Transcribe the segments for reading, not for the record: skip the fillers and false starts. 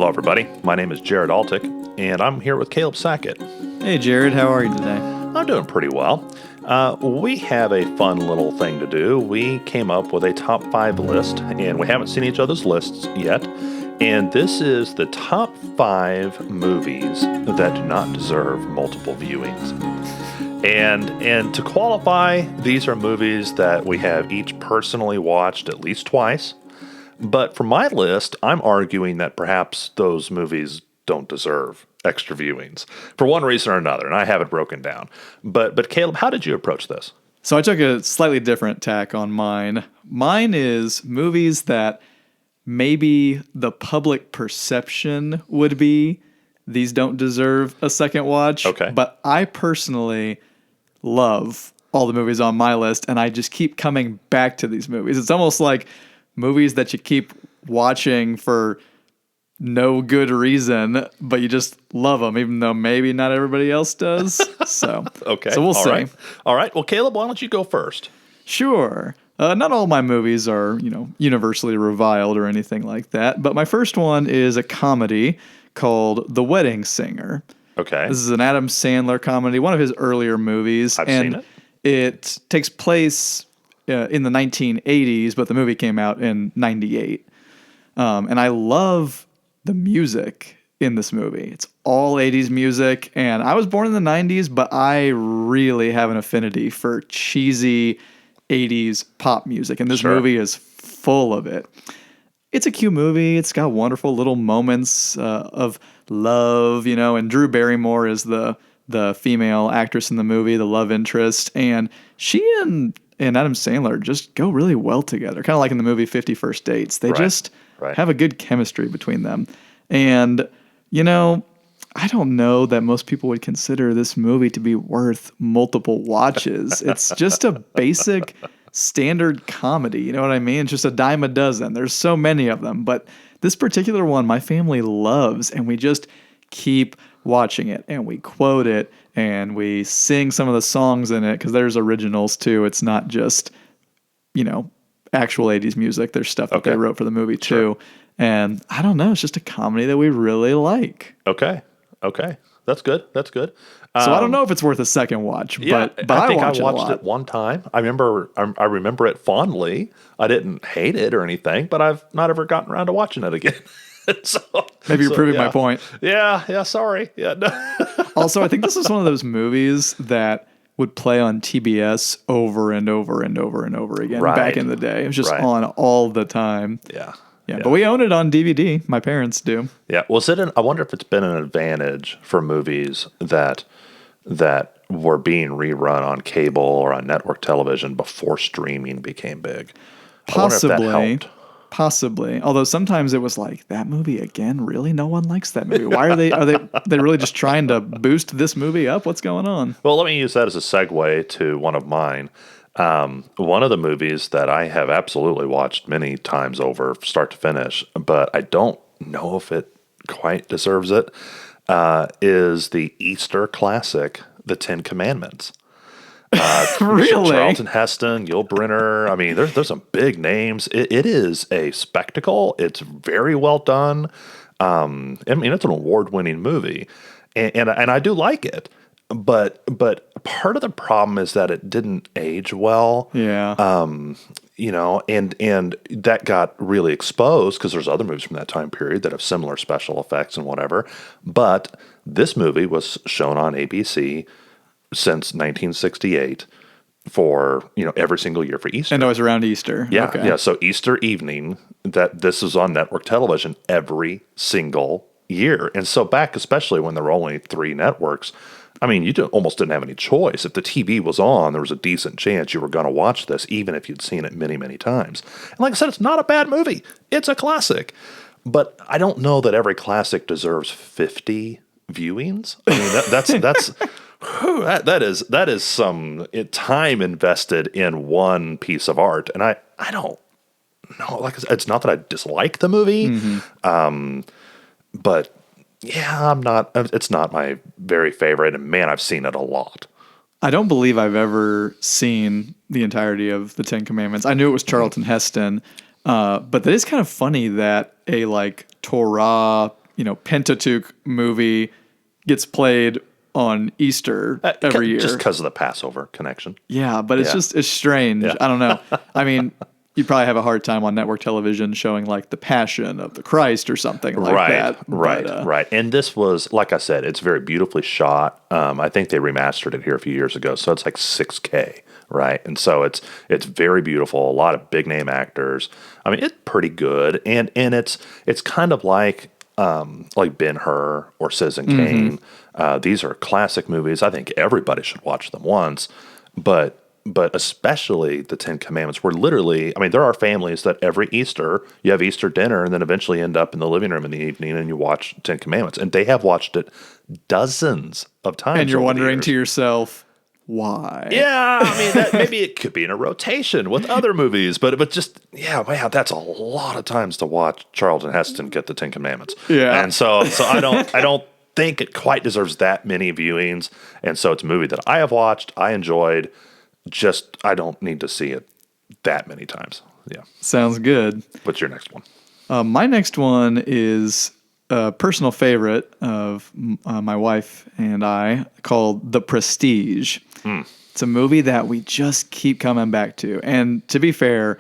Hello, everybody. My name is Jared Altick, and I'm here with Kaleb Sackett. Hey, Jared. How are you today? I'm doing pretty well. We have a fun little thing to do. We came up with a top 5 list, and we haven't seen each other's lists yet. And this is the top 5 movies that do not deserve multiple viewings. And to qualify, these are movies that we have each personally watched at least twice. But for my list, I'm arguing that perhaps those movies don't deserve extra viewings for one reason or another, and I have it broken down. But Kaleb, how did you approach this? So I took a slightly different tack on mine. Mine is movies that maybe the public perception would be these don't deserve a second watch. Okay. But I personally love all the movies on my list, and I just keep coming back to these movies. It's almost like movies that you keep watching for no good reason, but you just love them, even though maybe not everybody else does. So, Okay. So we'll see. Right. All right. Well, Kaleb, why don't you go first? Sure. Not all my movies are, universally reviled or anything like that. But my first one is a comedy called The Wedding Singer. Okay. This is an Adam Sandler comedy, one of his earlier movies. I've seen it. It takes place in the 1980s, but the movie came out in 98. And I love the music in this movie. It's all 80s music, and I was born in the 90s, but I really have an affinity for cheesy 80s pop music, and this movie is full of it. It's a cute movie. It's got wonderful little moments of love, and Drew Barrymore is the female actress in the movie, the love interest, and she and Adam Sandler just go really well together, kind of like in the movie 50 First Dates. They just have a good chemistry between them. And, I don't know that most people would consider this movie to be worth multiple watches. It's just a basic standard comedy. You know what I mean? It's just a dime a dozen. There's so many of them. But this particular one, my family loves, and we just keep watching it, and we quote it, and we sing some of the songs in it, because there's originals too. It's not just, actual 80s music. There's stuff that they wrote for the movie too. And I don't know, it's just a comedy that we really like. Okay. That's good. So I don't know if it's worth a second watch, but I think I watch watched it one time. I remember it fondly. I didn't hate it or anything, but I've not ever gotten around to watching it again. Maybe you're proving my point. Yeah, sorry. Yeah. Also, I think this is one of those movies that would play on TBS over and over and over and over again back in the day. It was just on all the time. Yeah. Yeah, but we own it on DVD. My parents do. Yeah. I wonder if it's been an advantage for movies that were being rerun on cable or on network television before streaming became big. Possibly. I wonder if that helped. Possibly. Although sometimes it was like, that movie again? Really? No one likes that movie. Why are they really just trying to boost this movie up? What's going on? Well, let me use that as a segue to one of mine. One of the movies that I have absolutely watched many times over, start to finish, but I don't know if it quite deserves it, is the Easter classic, The Ten Commandments. Really? Charlton Heston, Yul Brynner. I mean, there's some big names. It is a spectacle. It's very well done. I mean, it's an award-winning movie, and I do like it. But part of the problem is that it didn't age well. Yeah. And that got really exposed because there's other movies from that time period that have similar special effects and whatever. But this movie was shown on ABC since 1968 for, every single year for Easter. And always around Easter. Yeah. Okay. Yeah. So Easter evening, that this is on network television every single year. And so back, especially when there were only 3 networks, I mean, you almost didn't have any choice. If the TV was on, there was a decent chance you were going to watch this, even if you'd seen it many, many times. And like I said, it's not a bad movie. It's a classic. But I don't know that every classic deserves 50 viewings. I mean, that is some time invested in one piece of art. And I don't know. Like I said, it's not that I dislike the movie, but yeah, it's not my very favorite, and man, I've seen it a lot. I don't believe I've ever seen the entirety of the Ten Commandments. I knew it was Charlton Heston, but that is kind of funny that a Torah Pentateuch movie gets played on Easter every year. Just because of the Passover connection. Yeah, but it's strange. Yeah. I don't know. I mean, you'd probably have a hard time on network television showing like the Passion of the Christ or something like that. Right. And this was, like I said, it's very beautifully shot. I think they remastered it here a few years ago, so it's like 6K, right? And so it's very beautiful. A lot of big name actors. I mean, it's pretty good, and it's kind of like Ben-Hur or Citizen Kane. These are classic movies. I think everybody should watch them once, but especially the Ten Commandments, where literally, I mean, there are families that every Easter, you have Easter dinner and then eventually end up in the living room in the evening and you watch Ten Commandments. And they have watched it dozens of times. And you're wondering to yourself, why? Yeah, I mean, maybe it could be in a rotation with other movies, but just, yeah, wow, that's a lot of times to watch Charlton Heston get the Ten Commandments. Yeah. And so I don't think it quite deserves that many viewings. And so it's a movie that I have watched, I enjoyed. Just, I don't need to see it that many times. Yeah. Sounds good. What's your next one? My next one is a personal favorite of my wife and I called The Prestige. It's a movie that we just keep coming back to. And to be fair,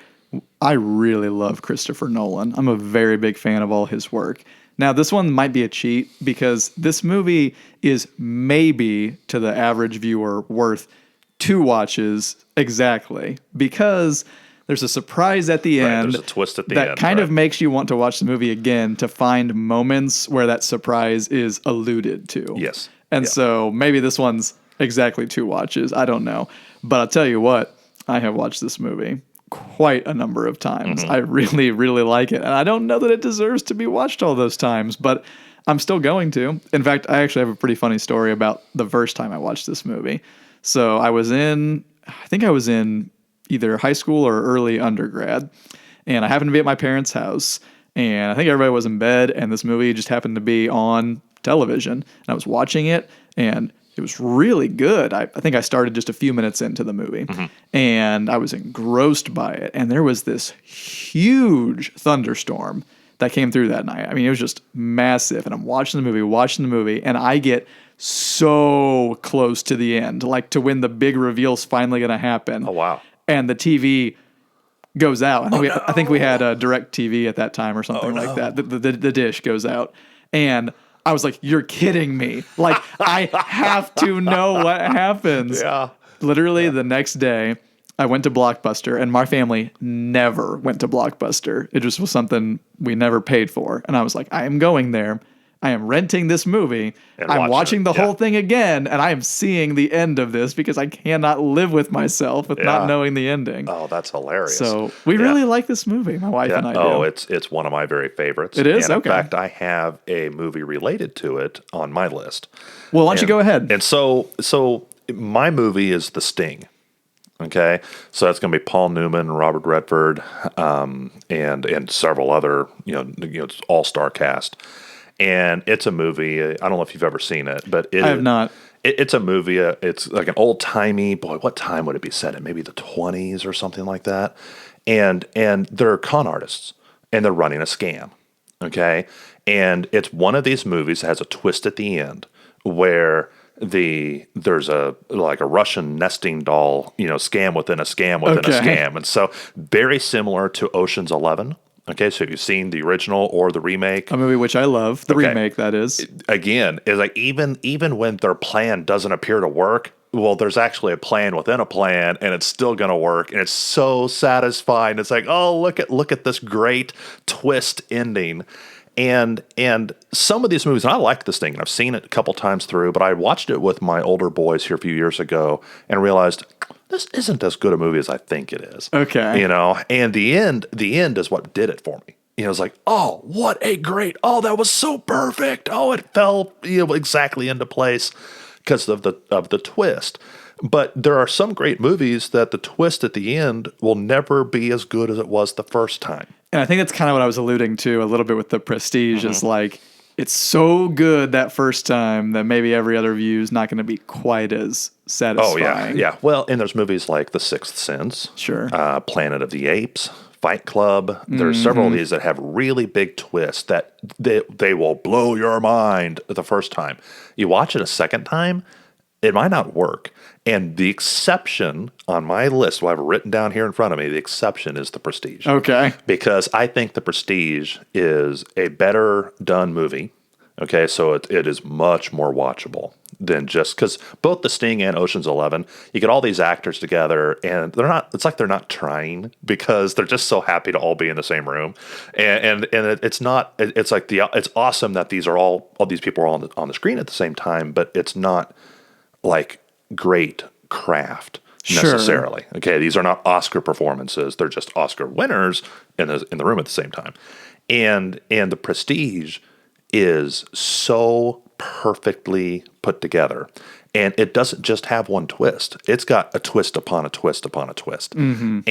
I really love Christopher Nolan. I'm a very big fan of all his work. Now, this one might be a cheat because this movie is maybe to the average viewer worth 2 watches exactly, because there's a surprise at the end. There's a twist at the that end. Kind of makes you want to watch the movie again to find moments where that surprise is alluded to. Yes. And so maybe this one's exactly 2 watches. I don't know. But I'll tell you what, I have watched this movie quite a number of times. I really, really like it. And I don't know that it deserves to be watched all those times, but I'm still going to. In fact, I actually have a pretty funny story about the first time I watched this movie. So I think I was in either high school or early undergrad, and I happened to be at my parents' house, and I think everybody was in bed, and this movie just happened to be on television, and I was watching it, and it was really good. I think I started just a few minutes into the movie, and I was engrossed by it, and there was this huge thunderstorm that came through that night. I mean, it was just massive, and I'm watching the movie, and I get so close to the end, like to when the big reveal's finally going to happen. Oh, wow. And the TV goes out. I think we had a direct TV at that time or something like that. The dish goes out. And I was like, you're kidding me. Like, I have to know what happens. Yeah. Literally the next day, I went to Blockbuster, and my family never went to Blockbuster. It just was something we never paid for. And I was like, I am going there. I am renting this movie. I'm watching the whole thing again, and I am seeing the end of this because I cannot live with myself with not knowing the ending. Oh, that's hilarious. So we really like this movie, my wife and I do. Oh, it's one of my very favorites. It is? And Okay. In fact, I have a movie related to it on my list. Well, why don't you go ahead? And so my movie is The Sting. Okay, so that's going to be Paul Newman, Robert Redford, and several other all-star cast. And it's a movie. I don't know if you've ever seen it, but I have not. It's a movie. It's like an old timey. Boy, what time would it be set in? Maybe the 20s or something like that. And they're con artists, and they're running a scam. Okay, and it's one of these movies that has a twist at the end where there's a Russian nesting doll, scam within a scam within a scam, and so very similar to Ocean's 11. Okay, so you've seen the original or the remake. A movie which I love. The remake, that is. Again, is like even when their plan doesn't appear to work, well, there's actually a plan within a plan, and it's still going to work, and it's so satisfying. It's like, oh, look at this great twist ending. And some of these movies, and I like this thing, and I've seen it a couple times through, but I watched it with my older boys here a few years ago and realized this isn't as good a movie as I think it is. Okay. And the end is what did it for me. It's like, oh, what a great, oh, that was so perfect. Oh, it fell exactly into place because of the twist. But there are some great movies that the twist at the end will never be as good as it was the first time. And I think that's kind of what I was alluding to a little bit with The Prestige is like, it's so good that first time that maybe every other view is not going to be quite as satisfying. Oh, yeah. Well, and there's movies like The Sixth Sense. Sure. Planet of the Apes. Fight Club. There's several of these that have really big twists that they will blow your mind the first time. You watch it a second time, it might not work. And the exception on my list, what I've written down here in front of me, the exception is The Prestige. Okay. Because I think The Prestige is a better done movie. Okay, so it is much more watchable than just because both The Sting and Ocean's 11, you get all these actors together and it's like they're not trying because they're just so happy to all be in the same room. And it's not, it's like it's awesome that all these people are on the screen at the same time, but it's not like great craft necessarily. Sure. Okay, these are not Oscar performances. They're just Oscar winners in the room at the same time. And The Prestige is so perfectly put together. And it doesn't just have one twist. It's got a twist upon a twist upon a twist. Mm-hmm.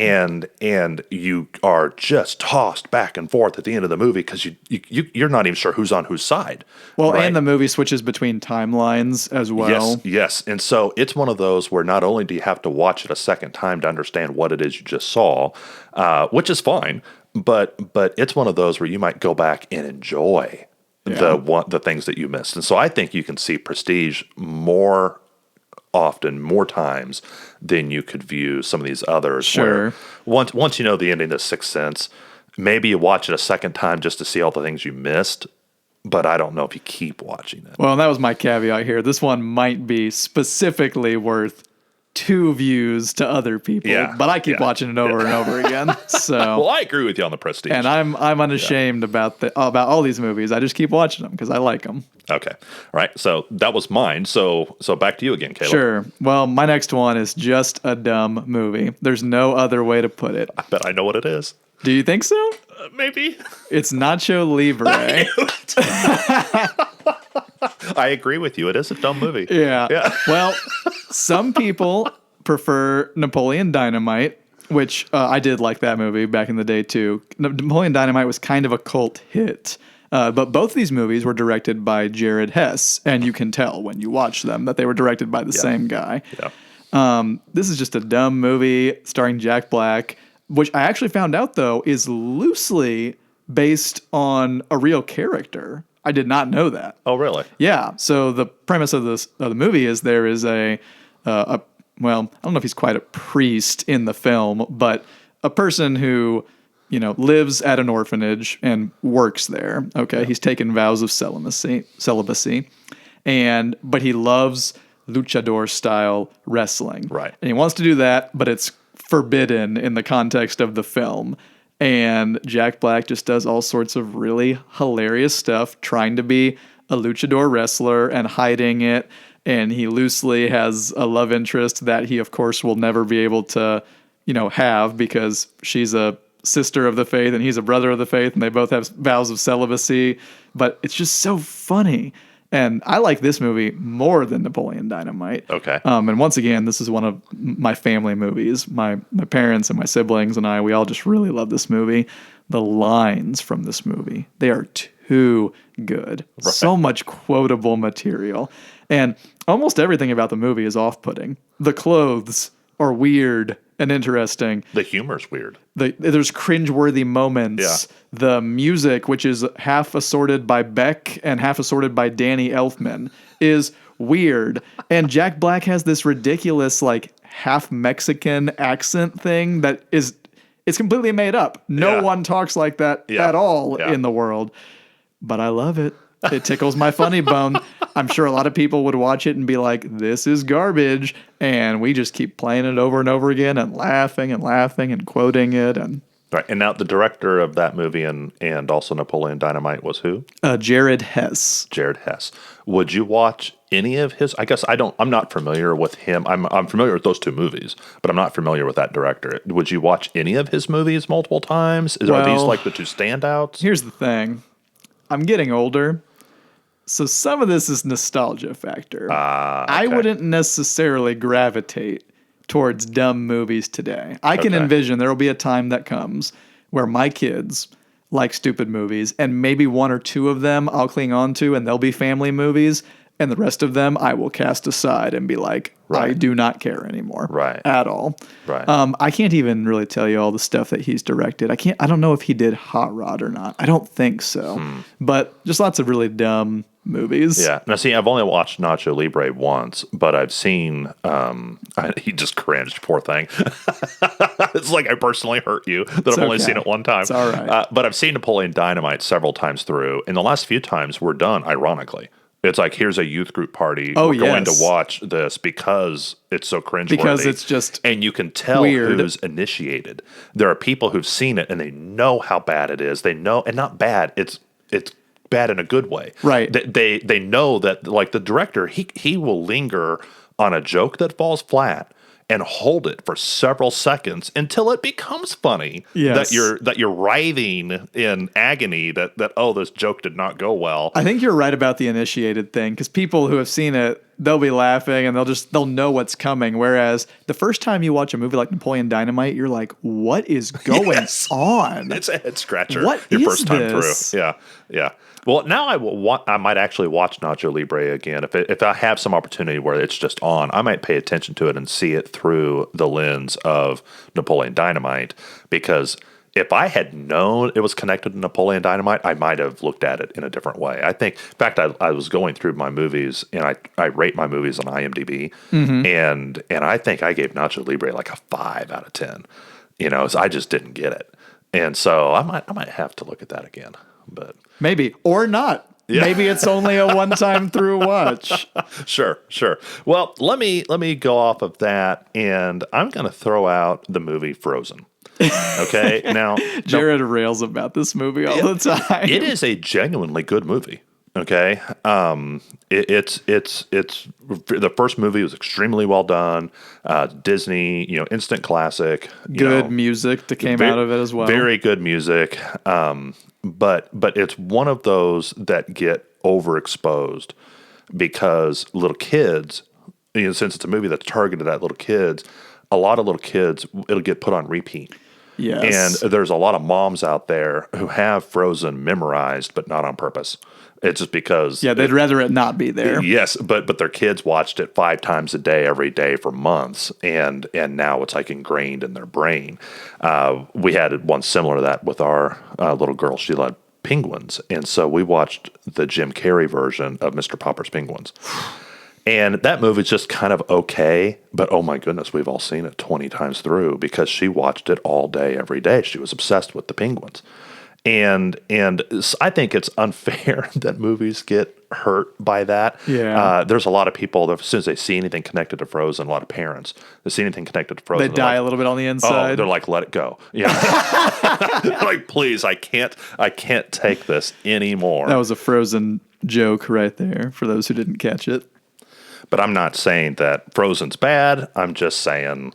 And you are just tossed back and forth at the end of the movie because you're not even sure who's on whose side. Well, right? And the movie switches between timelines as well. Yes. And so it's one of those where not only do you have to watch it a second time to understand what it is you just saw, which is fine, but it's one of those where you might go back and enjoy the things that you missed. And so I think you can see Prestige more often, more times than you could view some of these others. Sure. Where once you know the ending to Sixth Sense, maybe you watch it a second time just to see all the things you missed, but I don't know if you keep watching it. Well, that was my caveat here. This one might be specifically worth 2 views to other people, but I keep watching it over and over again. So, well, I agree with you on The Prestige, and I'm unashamed about all these movies. I just keep watching them because I like them. Okay, all right. So that was mine. So back to you again, Kaleb. Sure. Well, my next one is just a dumb movie. There's no other way to put it. I bet I know what it is. Do you think so? Maybe. It's Nacho Libre. I agree with you. It is a dumb movie. Yeah. Well, some people prefer Napoleon Dynamite, which I did like that movie back in the day too. Napoleon Dynamite was kind of a cult hit. But both of these movies were directed by Jared Hess, and you can tell when you watch them that they were directed by the same guy. Yeah. This is just a dumb movie starring Jack Black, which I actually found out, though, is loosely based on a real character. I did not know that. Oh, really? Yeah. So the premise of the movie is there is well, I don't know if he's quite a priest in the film, but a person who, lives at an orphanage and works there. Okay. Yeah. He's taken vows of celibacy, but he loves luchador style wrestling. Right. And he wants to do that, but it's forbidden in the context of the film. And Jack Black just does all sorts of really hilarious stuff trying to be a luchador wrestler and hiding it. And he loosely has a love interest that he, of course, will never be able to, have because she's a sister of the faith and he's a brother of the faith and they both have vows of celibacy. But it's just so funny. And I like this movie more than Napoleon Dynamite. Okay. And once again, this is one of my family movies. My parents and my siblings and we all just really love this movie. The lines from this movie, they are too good. Right. So much quotable material. And almost everything about the movie is off-putting. The clothes are weird and interesting. The humor's weird. There's cringeworthy moments. Yeah. The music, which is half assorted by Beck and half assorted by Danny Elfman, is weird. And Jack Black has this ridiculous, half Mexican accent thing that it's completely made up. No one talks like that at all in the world. But I love it. It tickles my funny bone. I'm sure a lot of people would watch it and be like, this is garbage. And we just keep playing it over and over again and laughing and quoting it. And right. And now the director of that movie and also Napoleon Dynamite was who? Jared Hess. Jared Hess. Would you watch any of his? I guess I'm not familiar with him. I'm familiar with those 2 movies, but I'm not familiar with that director. Would you watch any of his movies multiple times? Are these the 2 standouts? Here's the thing. I'm getting older. So some of this is nostalgia factor. Okay. I wouldn't necessarily gravitate towards dumb movies today. I can envision there will be a time that comes where my kids like stupid movies and maybe 1 or 2 of them I'll cling on to and they'll be family movies. and the rest of them I will cast aside and be like, I Right. do not care anymore. Right. At all. Right. I can't even really tell you all the stuff that he's directed. I don't know if he did Hot Rod or not. I don't think so. But just lots of really dumb movies. Yeah. Now, see, I've only watched Nacho Libre once, but I've seen. He just cringed. Poor thing. It's like I personally hurt you that I've only okay. seen it one time. It's all right. But I've seen Napoleon Dynamite several times through, and the last few times were done ironically. It's like, here's a youth group party. Oh, We're going to yes. watch this because it's so cringeworthy. Because it's just and you can tell weird. who's initiated. There are people who've seen it and they know how bad it is. They know, and not bad. It's bad in a good way. Right. They know that, like, the director, he will linger on a joke that falls flat and hold it for several seconds until it becomes funny. Yes. That you're writhing in agony that oh, this joke did not go well. I think you're right about the initiated thing, because people who have seen it, they'll be laughing and they'll know what's coming. Whereas the first time you watch a movie like Napoleon Dynamite, you're like, what is going Yes. on? It's a head scratcher. What your is first time this? through? Yeah. Well, now I might actually watch Nacho Libre again if I have some opportunity where it's just on. I might pay attention to it and see it through the lens of Napoleon Dynamite, because if I had known it was connected to Napoleon Dynamite, I might have looked at it in a different way. I think, in fact, I was going through my movies, and I rate my movies on IMDb, and I think I gave Nacho Libre like a 5 out of 10. So I just didn't get it, and so I might have to look at that again, but. Maybe. Or not. Yeah. Maybe it's only a one-time through watch. Sure. Well, let me go off of that, and I'm going to throw out the movie Frozen. Okay, now Jared rails about this movie all the time. it is a genuinely good movie. Okay, it's the first movie was extremely well done. Disney, instant classic. Good music that came out of it as well. Very good music. But it's one of those that get overexposed because little kids, since it's a movie that's targeted at little kids, a lot of little kids, it'll get put on repeat. Yes. And there's a lot of moms out there who have Frozen memorized, but not on purpose. It's just because... Yeah, they'd rather it not be there. Yes, but their kids watched it 5 times a day, every day for months, and now it's like ingrained in their brain. We had one similar to that with our little girl. She loved penguins, and so we watched the Jim Carrey version of Mr. Popper's Penguins. And that movie's just kind of okay, but oh my goodness, we've all seen it 20 times through because she watched it all day, every day. She was obsessed with the penguins. And I think it's unfair that movies get hurt by that. Yeah. There's a lot of people that as soon as they see anything connected to Frozen, a lot of parents, they see anything connected to Frozen, They die a little bit on the inside. oh, they're like, let it go. Yeah. They're like, please, I can't take this anymore. That was a Frozen joke right there for those who didn't catch it. But I'm not saying that Frozen's bad. I'm just saying,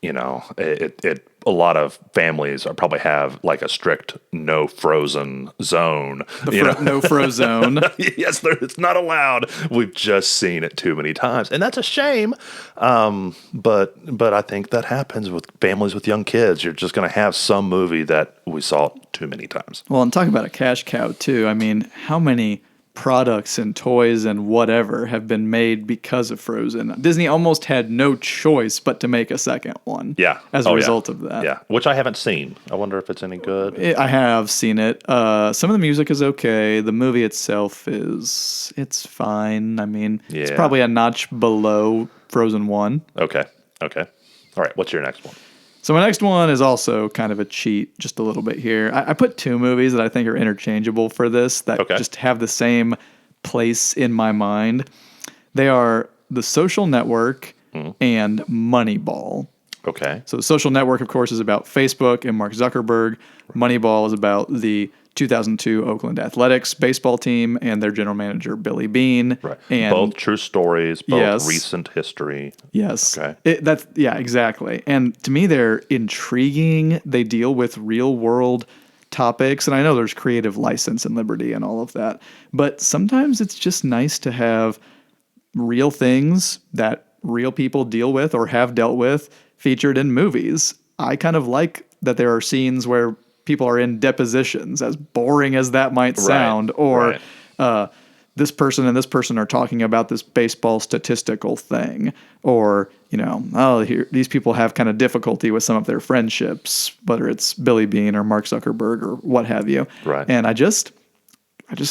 a lot of families probably have like a strict no Frozen zone. No Frozone. Yes, it's not allowed. We've just seen it too many times, and that's a shame. But I think that happens with families with young kids. You're just going to have some movie that we saw too many times. Well, and talk about a cash cow too. I mean, how many products and toys and whatever have been made because of Frozen? Disney almost had no choice but to make a second one. Yeah. As a result of that. Yeah. Which I haven't seen. I wonder if it's any good. I have seen it. Some of the music is okay. The movie itself it's fine. I mean, it's Yeah. probably a notch below Frozen 1. Okay. All right. What's your next one? So my next one is also kind of a cheat, just a little bit here. I put 2 movies that I think are interchangeable for this that just have the same place in my mind. They are The Social Network and Moneyball. Okay. So The Social Network, of course, is about Facebook and Mark Zuckerberg. Moneyball is about the 2002 Oakland Athletics baseball team and their general manager, Billy Bean. Right. And both true stories, both Yes. recent history. Yes. Okay. Exactly. And to me, they're intriguing. They deal with real world topics. And I know there's creative license and liberty and all of that. But sometimes it's just nice to have real things that real people deal with or have dealt with featured in movies. I kind of like that there are scenes where people are in depositions, as boring as that might sound, or this person and this person are talking about this baseball statistical thing, or, these people have kind of difficulty with some of their friendships, whether it's Billy Bean or Mark Zuckerberg or what have you. Right. And I just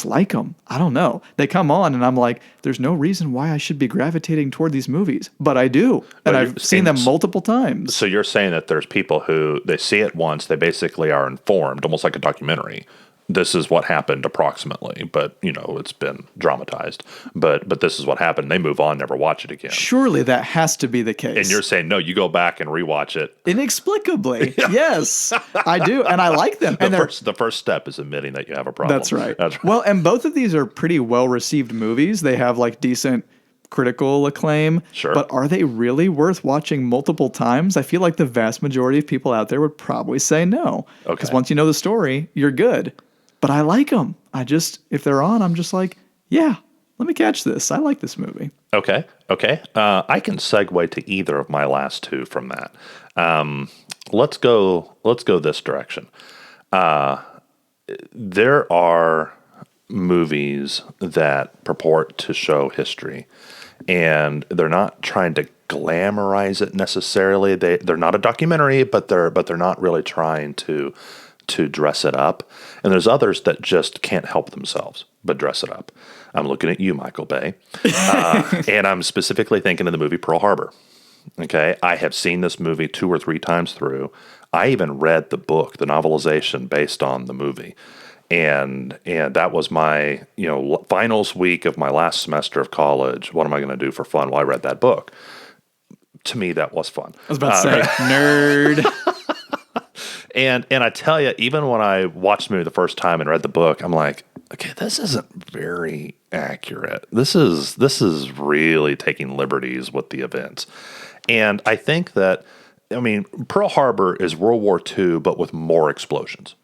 like them. I don't know. They come on and I'm like, there's no reason why I should be gravitating toward these movies, but I do. And I've seen them multiple times. So you're saying that there's people who they see it once, they basically are informed, almost like a documentary. This is what happened approximately, but it's been dramatized. But this is what happened. They move on, never watch it again. Surely that has to be the case. And you're saying, no, you go back and rewatch it. Inexplicably. Yes, I do. And I like them. The first step is admitting that you have a problem. That's right. Well, and both of these are pretty well-received movies. They have like decent critical acclaim. Sure. But are they really worth watching multiple times? I feel like the vast majority of people out there would probably say no. Okay. Because once you know the story, you're good. But I like them. If they're on, I'm just like, yeah, let me catch this. I like this movie. Okay. I can segue to either of my last two from that. Let's go this direction. There are movies that purport to show history, and they're not trying to glamorize it necessarily. They're not a documentary, but they're not really trying to dress it up. And there's others that just can't help themselves but dress it up. I'm looking at you, Michael Bay. And I'm specifically thinking of the movie Pearl Harbor. Okay. I have seen this movie 2 or 3 times through. I even read the book, the novelization based on the movie. And that was my, finals week of my last semester of college. What am I going to do for fun? Well, I read that book. To me, that was fun. I was about to say, nerd. And I tell you, even when I watched the movie the first time and read the book, I'm like, okay, this isn't very accurate. This is really taking liberties with the events. And I think that, Pearl Harbor is World War II, but with more explosions.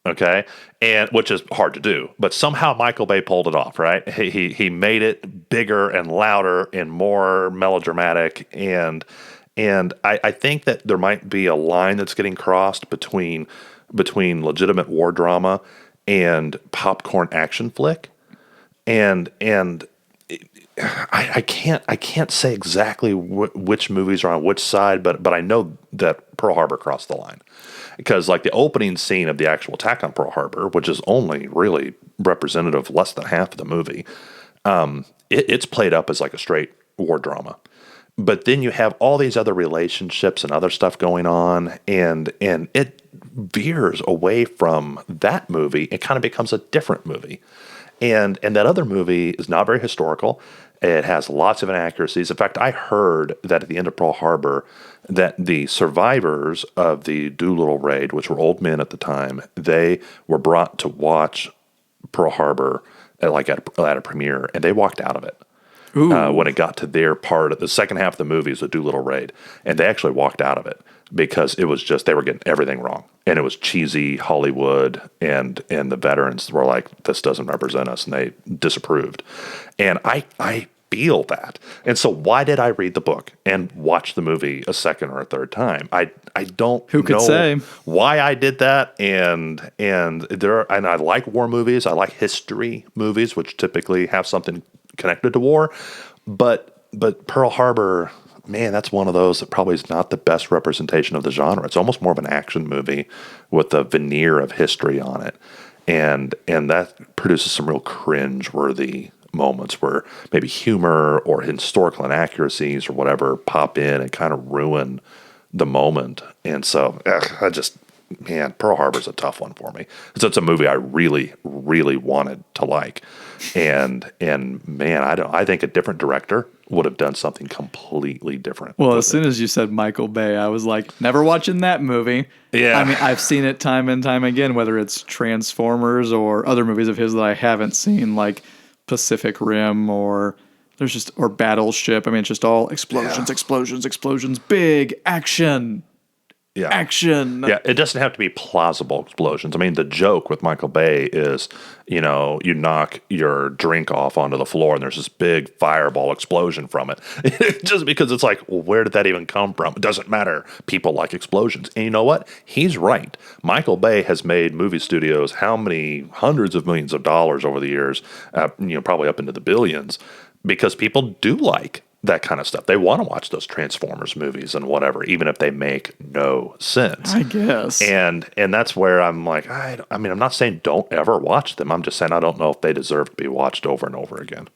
Okay, and which is hard to do, but somehow Michael Bay pulled it off. Right, he made it bigger and louder and more melodramatic, and I think that there might be a line that's getting crossed between legitimate war drama and popcorn action flick, and I can't say exactly which movies are on which side, but I know that Pearl Harbor crossed the line. Because like the opening scene of the actual attack on Pearl Harbor, which is only really representative, less than half of the movie, it's played up as like a straight war drama. But then you have all these other relationships and other stuff going on, and it veers away from that movie. It kind of becomes a different movie. And that other movie is not very historical. It has lots of inaccuracies. In fact, I heard that at the end of Pearl Harbor, that the survivors of the Doolittle raid, which were old men at the time, they were brought to watch Pearl Harbor at a premiere, and they walked out of it. When it got to their part of the second half of the movie is the Doolittle raid, and they actually walked out of it because it was just, they were getting everything wrong, and it was cheesy Hollywood, and the veterans were like, this doesn't represent us, and they disapproved. And I feel that. And so why did I read the book and watch the movie a second or a third time? I don't Who could know say why I did that. And I like war movies. I like history movies, which typically have something connected to war. But Pearl Harbor, man, that's one of those that probably is not the best representation of the genre. It's almost more of an action movie with a veneer of history on it. And that produces some real cringe-worthy moments where maybe humor or historical inaccuracies or whatever pop in and kind of ruin the moment. And so, Pearl Harbor's a tough one for me. So it's a movie I really, really wanted to like. And man, I think a different director would have done something completely different. Well, as soon as you said Michael Bay, I was like, never watching that movie. Yeah. I mean, I've seen it time and time again, whether it's Transformers or other movies of his that I haven't seen, like Pacific Rim or Battleship. I mean, it's just all explosions, explosions, big action. action. Yeah, it doesn't have to be plausible explosions. I mean, the joke with Michael Bay is, you knock your drink off onto the floor and there's this big fireball explosion from it. Just because it's like, well, where did that even come from? It doesn't matter. People like explosions. And you know what? He's right. Michael Bay has made movie studios how many hundreds of millions of dollars over the years, probably up into the billions, because people do like that kind of stuff. They want to watch those Transformers movies and whatever, even if they make no sense. I guess. And that's where I'm like, I'm not saying don't ever watch them. I'm just saying I don't know if they deserve to be watched over and over again.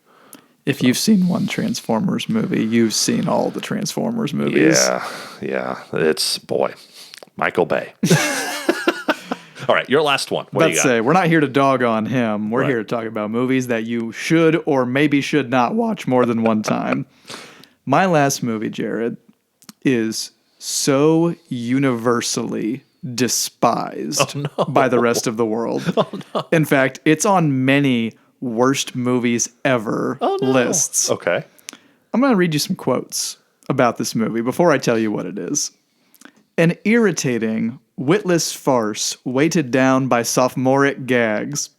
If you've seen one Transformers movie, you've seen all the Transformers movies. Yeah. It's, Michael Bay. All right, your last one. What do you got? Say, we're not here to dog on him. We're here to talk about movies that you should or maybe should not watch more than one time. My last movie, Jared, is so universally despised by the rest of the world. In fact, it's on many worst movies ever lists. Okay. I'm going to read you some quotes about this movie before I tell you what it is. An irritating, witless farce weighted down by sophomoric gags.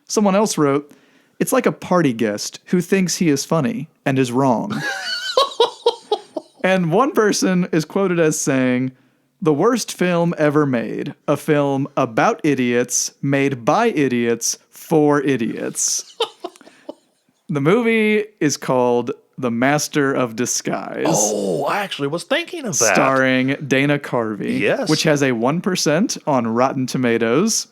Someone else wrote, it's like a party guest who thinks he is funny and is wrong. And one person is quoted as saying, the worst film ever made, a film about idiots, made by idiots, for idiots. The movie is called The Master of Disguise. Oh, I actually was thinking of that. Starring Dana Carvey. Yes. Which has a 1% on Rotten Tomatoes.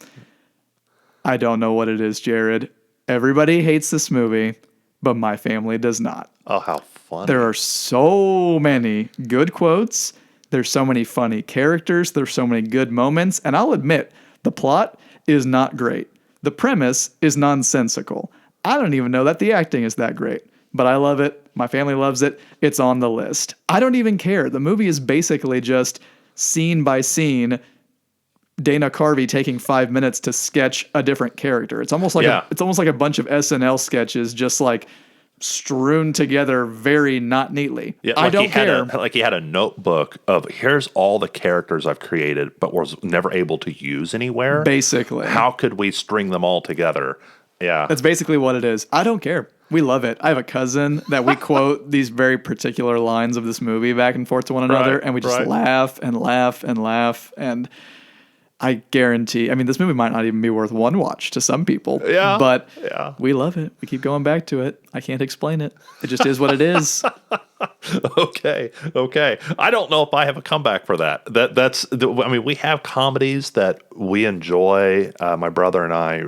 I don't know what it is, Jared. Everybody hates this movie, but my family does not. Oh, how funny. There are so many good quotes. There's so many funny characters. There's so many good moments. And I'll admit, the plot is not great. The premise is nonsensical. I don't even know that the acting is that great. But I love it. My family loves it. It's on the list. I don't even care. The movie is basically just scene by scene Dana Carvey taking 5 minutes to sketch a different character. It's almost like a bunch of SNL sketches just like strewn together very not neatly. Yeah, I don't care. Like he had a notebook of here's all the characters I've created but was never able to use anywhere. Basically. How could we string them all together? Yeah. That's basically what it is. I don't care. We love it. I have a cousin that we quote these very particular lines of this movie back and forth to one another, and we just laugh and laugh and laugh. And I guarantee, this movie might not even be worth one watch to some people. Yeah. But we love it. We keep going back to it. I can't explain it. It just is what it is. Okay. I don't know if I have a comeback for that. We have comedies that we enjoy. My brother and I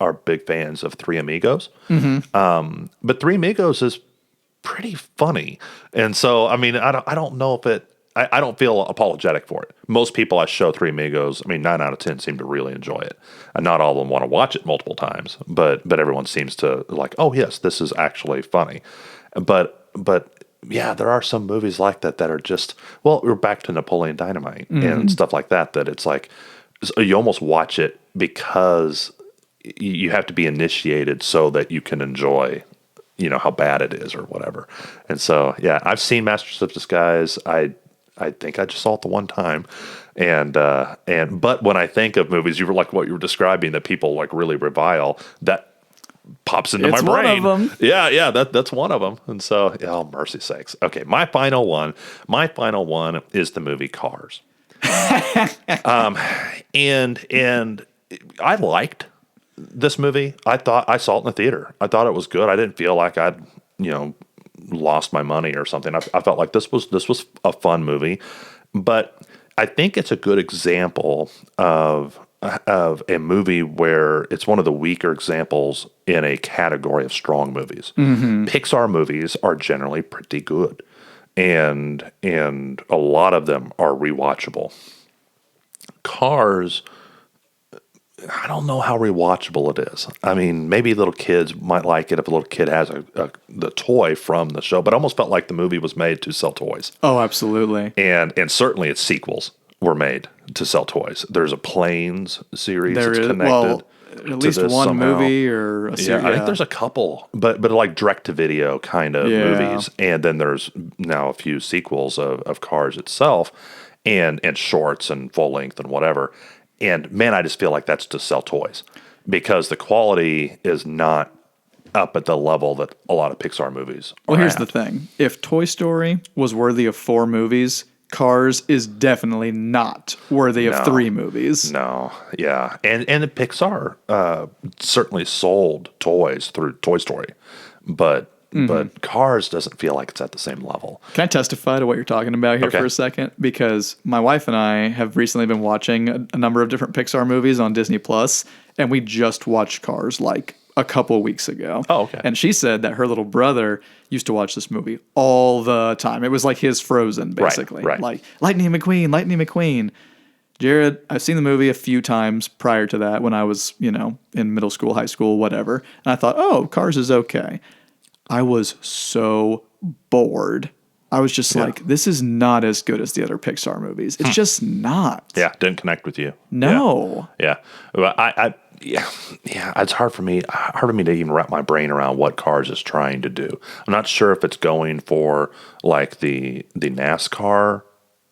are big fans of Three Amigos. Mm-hmm. But Three Amigos is pretty funny. And so, I don't know if it, I don't feel apologetic for it. Most people I show Three Amigos, 9 out of 10 seem to really enjoy it. And not all of them want to watch it multiple times, but everyone seems to like, oh yes, this is actually funny. But yeah, there are some movies like that are just, we're back to Napoleon Dynamite and stuff like that it's like, you almost watch it because you have to be initiated so that you can enjoy, how bad it is or whatever. And so, yeah, I've seen Masters of Disguise. I think I just saw it the one time. But when I think of movies, you were like what you were describing that people like really revile, that pops into my brain. It's one of them. Yeah, that's one of them. And so, oh, mercy sakes. Okay, my final one is the movie Cars. And I liked this movie. I saw it in the theater. I thought it was good. I didn't feel like I'd, lost my money or something. I felt like this was a fun movie, but I think it's a good example of a movie where it's one of the weaker examples in a category of strong movies. Mm-hmm. Pixar movies are generally pretty good, and a lot of them are rewatchable. Cars, I don't know how rewatchable it is. Maybe little kids might like it if a little kid has the toy from the show, but I almost felt like the movie was made to sell toys. Oh, absolutely. And certainly its sequels were made to sell toys. There's a Planes series that's connected. At least one somehow. Movie or a series. Yeah, I think there's a couple, but like direct-to-video kind of movies. And then there's now a few sequels of Cars itself. and shorts and full length and whatever. And man, I just feel like that's to sell toys because the quality is not up at the level that a lot of Pixar movies are. Well, here's at. the thing. If Toy Story was worthy of 4 movies, Cars is definitely not worthy of 3 movies. No, yeah. And the Pixar certainly sold toys through Toy Story, but Cars doesn't feel like it's at the same level. Can I testify to what you're talking about here Okay. for a second? Because my wife and I have recently been watching a number of different Pixar movies on Disney Plus, and we just watched Cars like a couple of weeks ago. Oh, okay. And she said that her little brother used to watch this movie all the time. It was like his Frozen, basically. right. Like, Lightning McQueen, Lightning McQueen. Jared, I've seen the movie a few times prior to that when I was, in middle school, high school, whatever. And I thought, oh, Cars is okay. I was so bored. I was just like, this is not as good as the other Pixar movies. It's just not. Yeah, didn't connect with you. No. Yeah. Well, it's hard for me to even wrap my brain around what Cars is trying to do. I'm not sure if it's going for like the NASCAR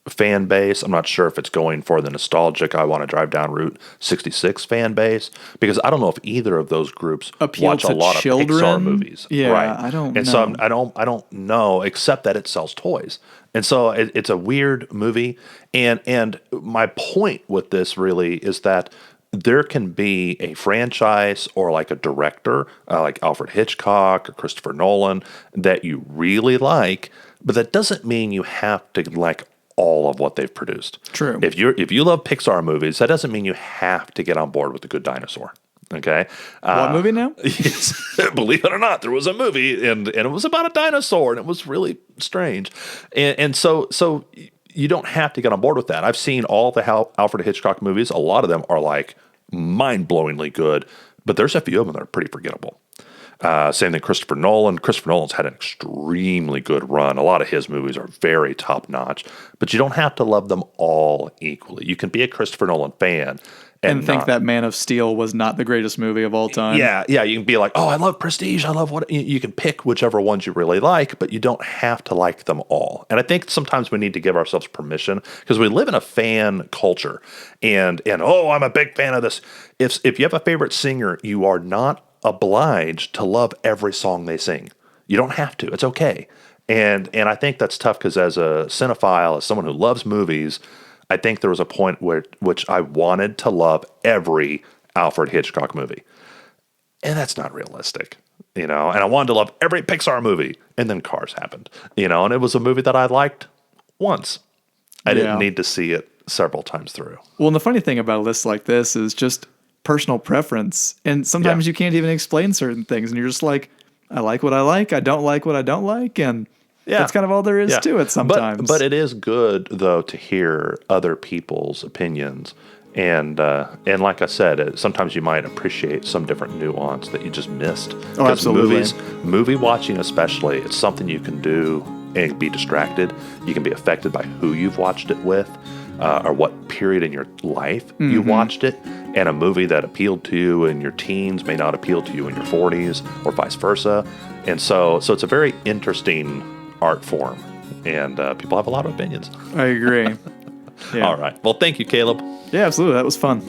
fan base. I'm not sure if it's going for the nostalgic I want to drive down Route 66 fan base because I don't know if either of those groups Appeal watch to a lot children? of Pixar movies. Yeah, right. I don't and know. so I don't know except that it sells toys. And so it's a weird movie. And my point with this really is that there can be a franchise or like a director like Alfred Hitchcock or Christopher Nolan that you really like, but that doesn't mean you have to like all of what they've produced. True. If you love Pixar movies, that doesn't mean you have to get on board with The Good Dinosaur. Okay. What movie now? Yes, believe it or not, there was a movie and it was about a dinosaur and it was really strange. And so you don't have to get on board with that. I've seen all the Alfred Hitchcock movies. A lot of them are like mind-blowingly good, but there's a few of them that are pretty forgettable. Same thing, Christopher Nolan. Christopher Nolan's had an extremely good run. A lot of his movies are very top-notch, but you don't have to love them all equally. You can be a Christopher Nolan fan And think that Man of Steel was not the greatest movie of all time. Yeah, you can be like, oh, I love Prestige. I love what you can pick whichever ones you really like, but you don't have to like them all. And I think sometimes we need to give ourselves permission because we live in a fan culture. And oh, I'm a big fan of this. If you have a favorite singer, you are not obliged to love every song they sing. You don't have to. It's okay. And I think that's tough because as a cinephile, as someone who loves movies, I think there was a point which I wanted to love every Alfred Hitchcock movie. And that's not realistic, And I wanted to love every Pixar movie. And then Cars happened, and it was a movie that I liked once. I didn't need to see it several times through. Well, and the funny thing about a list like this is just personal preference. And sometimes you can't even explain certain things. And you're just like, I like what I like. I don't like what I don't like. And that's kind of all there is to it sometimes. But it is good, though, to hear other people's opinions. And like I said, sometimes you might appreciate some different nuance that you just missed. Oh, absolutely. Movie watching especially, it's something you can do and be distracted. You can be affected by who you've watched it with or what period in your life you watched it. And a movie that appealed to you in your teens may not appeal to you in your 40s or vice versa. And so it's a very interesting art form, and people have a lot of opinions. I agree. All right. Well, thank you, Caleb. Yeah, absolutely. That was fun.